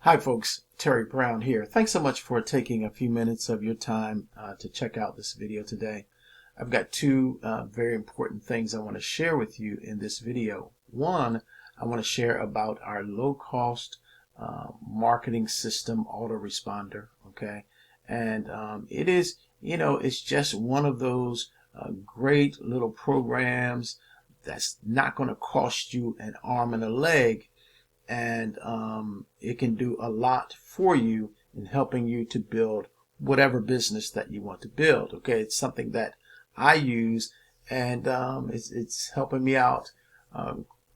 Hi folks, Terry Brown here. Thanks so much for taking a few minutes of your time to check out this video today. I've got two very important things I want to share with you in this video. One, I want to share about our low-cost marketing system autoresponder, okay? And it is, it's just one of those great little programs that's not going to cost you an arm and a leg, and it can do a lot for you in helping you to build whatever business that you want to build. Okay, it's something that I use, and it's helping me out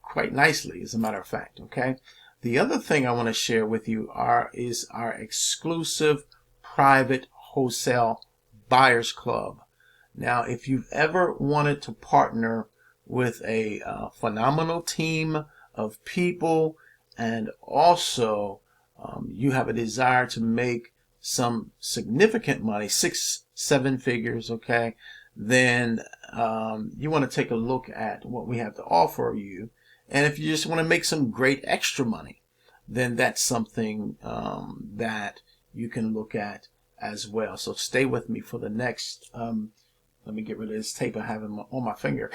quite nicely, as a matter of fact. Okay, the other thing I want to share with you is our exclusive private wholesale buyers club. Now, if you've ever wanted to partner with a phenomenal team of people, and also you have a desire to make some significant money, 6-7 figures, okay, then you want to take a look at what we have to offer you. And if you just want to make some great extra money, then that's something that you can look at as well. So stay with me for the next let me get rid of this tape I have on my finger.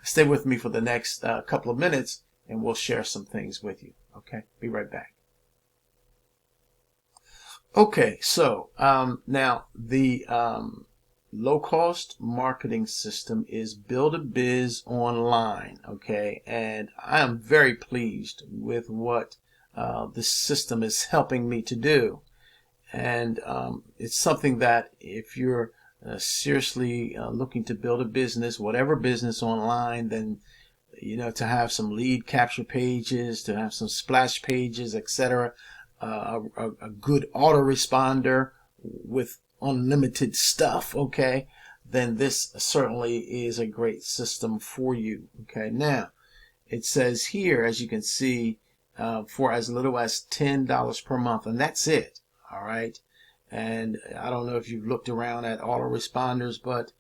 Stay with me for the next couple of minutes, and we'll share some things with you. Okay, be right back. Okay, so now the low-cost marketing system is Build-A-Biz Online. Okay, and I am very pleased with what this system is helping me to do, and it's something that if you're seriously looking to build a business, whatever business online, then to have some lead capture pages, to have some splash pages, etc., a good autoresponder with unlimited stuff, okay, then this certainly is a great system for you. Okay, now it says here, as you can see, for as little as $10 per month, and that's it. All right. And I don't know if you've looked around at autoresponders, but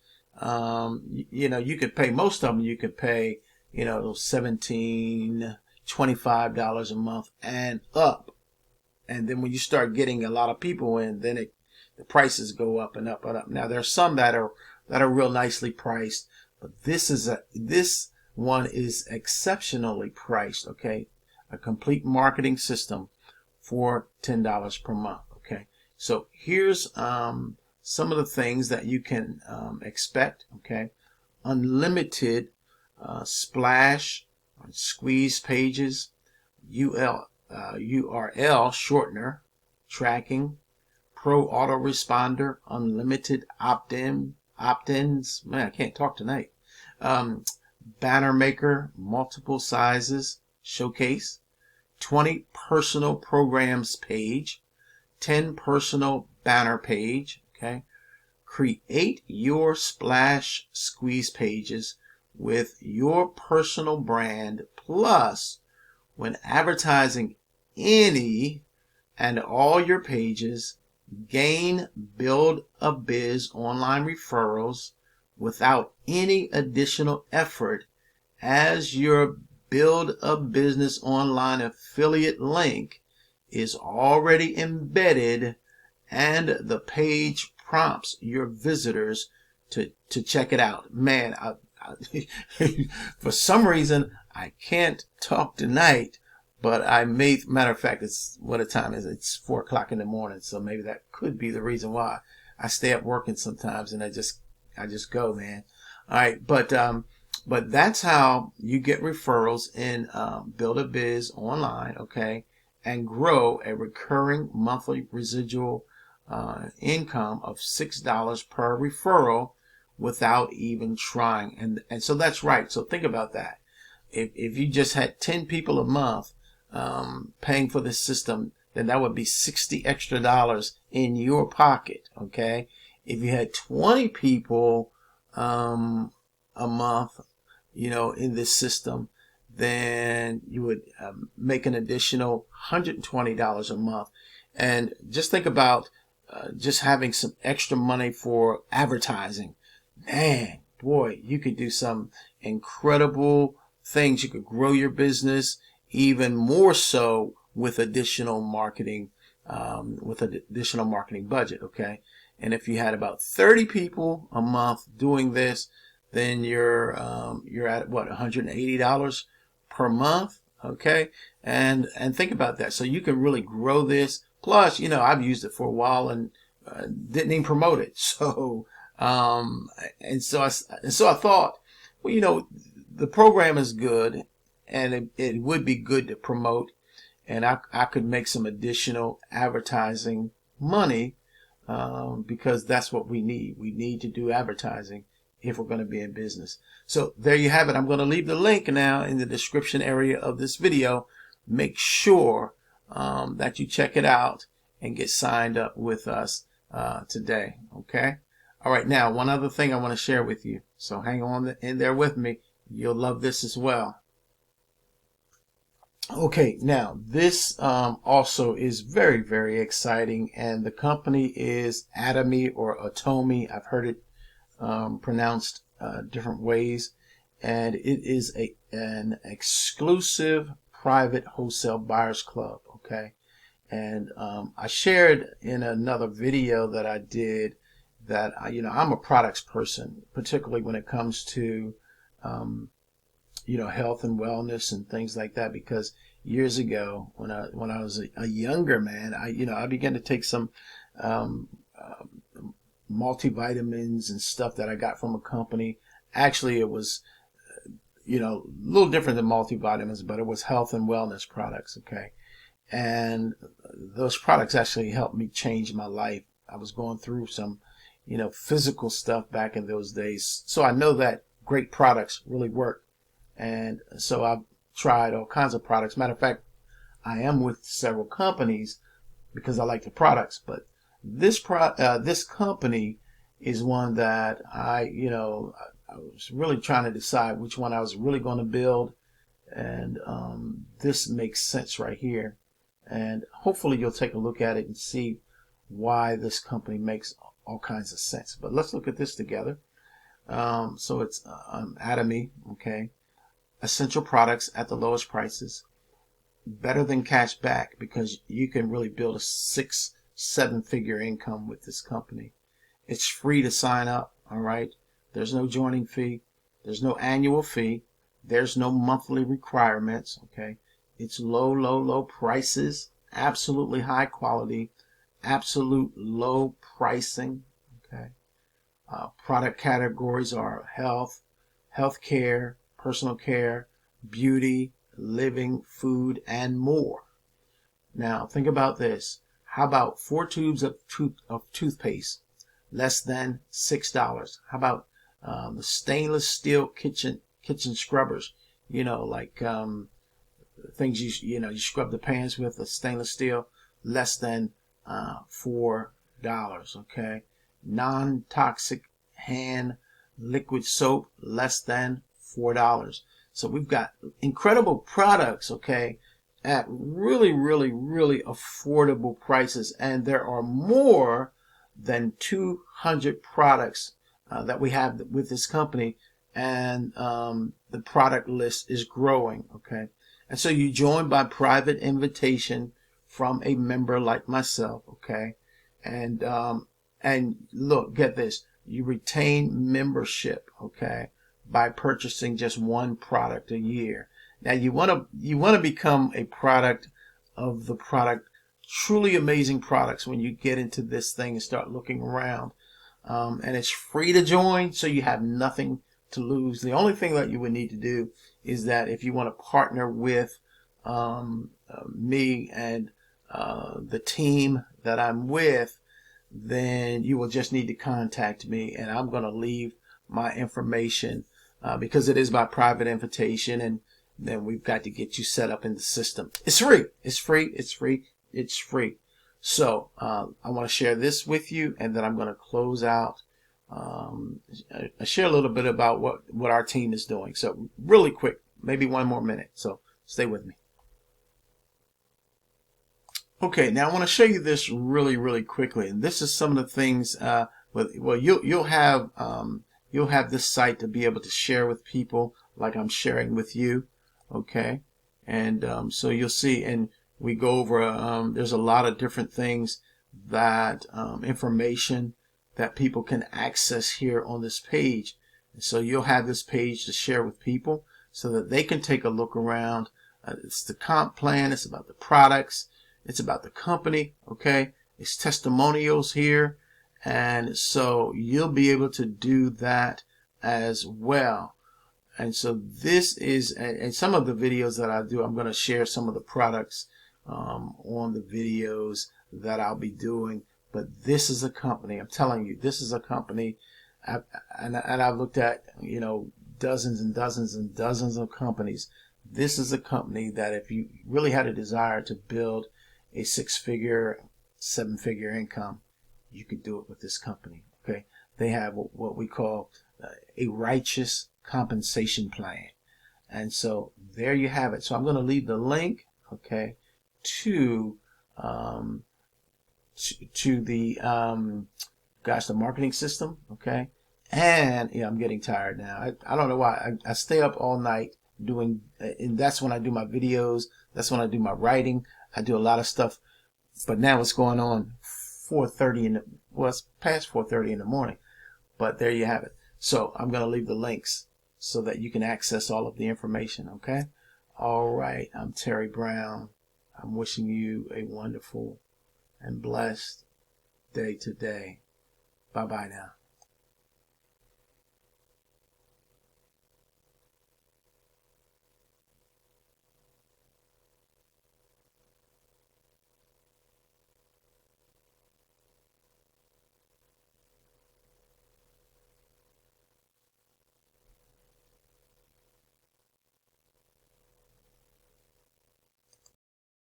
you could pay, most of them you could pay $17, $25 a month and up. And then when you start getting a lot of people in, then the prices go up and up and up. Now there's some that are real nicely priced, but this one is exceptionally priced. Okay, a complete marketing system for $10 per month. Okay, so here's some of the things that you can expect. Okay, unlimited splash squeeze pages, URL shortener, tracking, pro autoresponder, unlimited opt-ins. Man, I can't talk tonight. Banner maker, multiple sizes, showcase, 20 personal programs page, 10 personal banner page. Okay, create your splash squeeze pages with your personal brand, plus when advertising any and all your pages, gain Build-A-Biz online referrals without any additional effort, as your Build-A-Business online affiliate link is already embedded and the page prompts your visitors to check it out. Man, for some reason I can't talk tonight, but matter of fact, it's what time is it? It's 4 o'clock in the morning, so maybe that could be the reason why I stay up working sometimes, and I just go, man. All right, but that's how you get referrals in Build-A-Biz Online, okay, and grow a recurring monthly residual income of $6 per referral without even trying. And so that's right. So think about that. If you just had 10 people a month paying for this system, then that would be $60 extra in your pocket. Okay, if you had 20 people a month, in this system, then you would make an additional $120 a month. And just think about just having some extra money for advertising. Man, boy, you could do some incredible things. You could grow your business even more so with additional marketing, budget. Okay. And if you had about 30 people a month doing this, then you're at what, $180 per month. Okay. And think about that. So you can really grow this. Plus, I've used it for a while and didn't even promote it. So, and so I thought, well, the program is good and it would be good to promote, and I could make some additional advertising money, because that's what we need. We need to do advertising if we're going to be in business. So there you have it. I'm going to leave the link now in the description area of this video. Make sure that you check it out and get signed up with us today. Okay. All right. Now, one other thing I want to share with you. So hang on in there with me. You'll love this as well. Okay, now this also is very, very exciting, and the company is Atomy or Atomy. I've heard it pronounced different ways, and it is an exclusive private wholesale buyers club. Okay, and I shared in another video that I did that I'm a products person, particularly when it comes to health and wellness and things like that, because years ago when I was a younger man, I began to take some multivitamins and stuff that I got from a company. Actually, it was a little different than multivitamins, but it was health and wellness products. Okay, and those products actually helped me change my life. I was going through some physical stuff back in those days, so I know that great products really work. And so I've tried all kinds of products. Matter of fact, I am with several companies because I like the products. But this company is one that I was really trying to decide which one I was really going to build. And this makes sense right here. And hopefully you'll take a look at it and see why this company makes all kinds of sense. But let's look at this together. So it's Atomy, okay. Essential products at the lowest prices, better than cash back, because you can really build a 6-7 figure income with this company. It's free to sign up. All right. There's no joining fee. There's no annual fee. There's no monthly requirements. Okay. It's low prices, absolutely high quality, absolute low pricing. Okay. Product categories are health care, personal care, beauty, living, food, and more. Now, think about this. How about 4 tubes of toothpaste, less than $6? How about the stainless steel kitchen scrubbers? Like things you scrub the pans with, the stainless steel, less than $4. Okay, non-toxic hand liquid soap, less than $4. So we've got incredible products, okay, at really affordable prices. And there are more than 200 products that we have with this company. And the product list is growing, okay. And so you join by private invitation from a member like myself, okay. And look, get this, you retain membership, okay, by purchasing just one product a year. Now you want to become a product of the product, truly amazing products when you get into this thing and start looking around. And it's free to join, so you have nothing to lose. The only thing that you would need to do is that if you want to partner with me and the team that I'm with, then you will just need to contact me, and I'm going to leave my information because it is by private invitation, and then we've got to get you set up in the system. It's free. It's free. It's free. It's free. So I want to share this with you, and then I'm going to close out. I share a little bit about what our team is doing. So really quick, maybe 1 more minute. So stay with me. Okay, now I want to show you this really quickly, and this is some of the things. Well, you'll have this site to be able to share with people, like I'm sharing with you. Okay, and so you'll see, and We go over, there's a lot of different things that, information that people can access here on this page. And so you'll have this page to share with people so that they can take a look around. It's the comp plan. It's about the products. It's about the company. Okay. It's testimonials here. And so you'll be able to do that as well. And so this is, and some of the videos that I do, I'm going to share some of the products on the videos that I'll be doing. But this is a company, I'm telling you, this is a company, and I've looked at, you know, dozens and dozens and dozens of companies. This is a company that if you really had a desire to build a 6-figure, 7-figure income, you could do it with this company. Okay, they have what we call a righteous compensation plan. And so there you have it. So I'm going to leave the link, okay, to the the marketing system, okay. And yeah, I'm getting tired now. I don't know why. I stay up all night doing, and that's when I do my videos. That's when I do my writing. I do a lot of stuff. But now it's going on 4:30 in the, well, it's past 4:30 in the morning. But there you have it. So I'm going to leave the links so that you can access all of the information, okay? All right, I'm Terry Brown. I'm wishing you a wonderful and blessed day today. Bye-bye now.